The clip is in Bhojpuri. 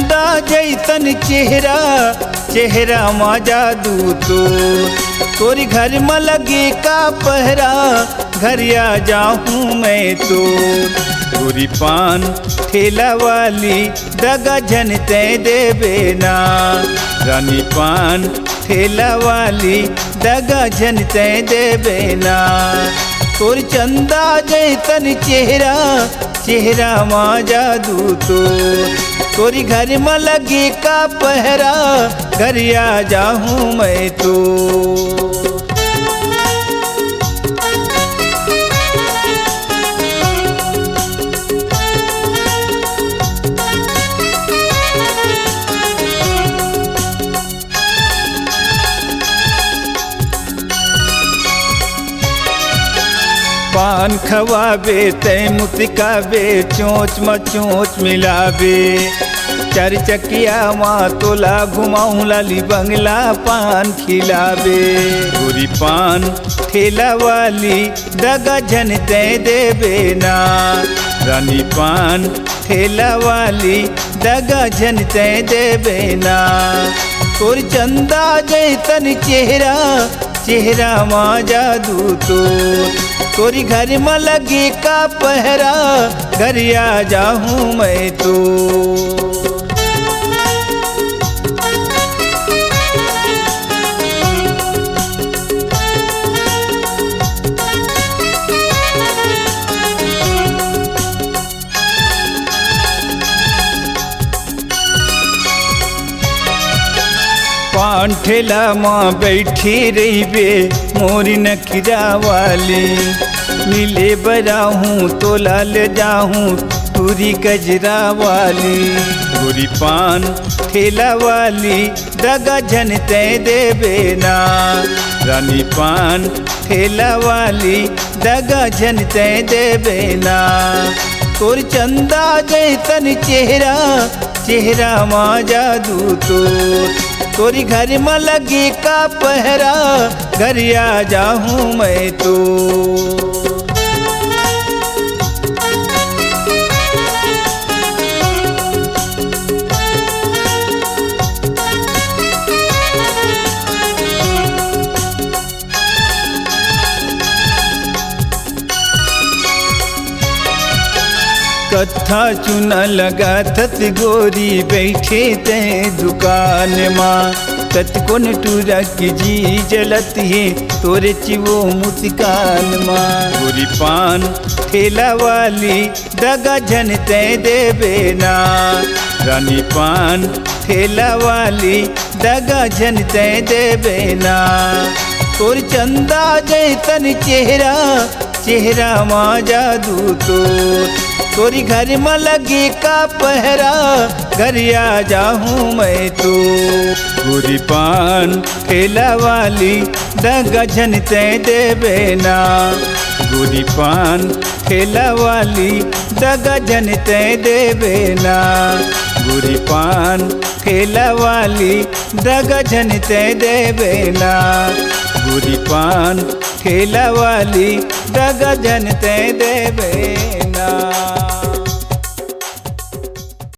चंदा जैतन चेहरा चेहरा मा जादू तोरी घर में लगे का पहरा घर आ जाऊं मैं तो। गोरी पान ठेला वाली दगा जन ते देवे ना, रानी पान ठेला वाली दगा जन ते देवे ना। तोर चंदा जैतन चेहरा चेहरा मा जादू तोरी घर में लगे का पहरा घर आ जाऊं मैं तो। पान खवाबे तय मुतिकाबे चोंच में चोंच मिलाबे। चार चकिया माँ तोला घुमाऊं लाली बंगला पान खिलाबे। गोरी पान ठेला वाली दगा जन ते देवे ना, रानी पान ठेला वाली दगा जन ते देवे ना। तोर चंदा जैतन चेहरा चेहरा मा जादू तोरी घर में लगे का पहरा घर आ जाऊं मैं तो। पान ठेला माँ बैठी रही बे मोरी नखिरा वाली। मिले बराहूँ तो लाल जाहूँ पूरी गजरा वाली। गोरी पान ठेला वाली दगा जन ते देवे ना, रानी पान ठेला वाली दगा जन ते देवे ना। तोर चंदा जैतन चेहरा चेहरा मा जादू तोरी घर में लगे का पहरा घर आ जाऊं मैं तो। कत्था चुना लगा थत गोरी बैठे ते दुकान माँ। तत्कोन टूरा की जी जलत है तोरे चिवो मुस्कान माँ। गोरी पान ठेला वाली दगा जन ते देवे ना, रानी पान ठेला वाली दगा जन ते देवे ना। तोर चंदा जैतन चेहरा चेहरा मा जादू तोरी घर में लगे का पहरा घर आ जाऊं मैं तो। गोरी पान ठेला वाली दगा जन ते देवे ना, गोरी पान ठेला वाली दगा जन ते देवे ना। गोरी पान ठेला वाली दगा जन ते देवे ना, गोरी पान ठेला वाली दगा जन ते देवे ना।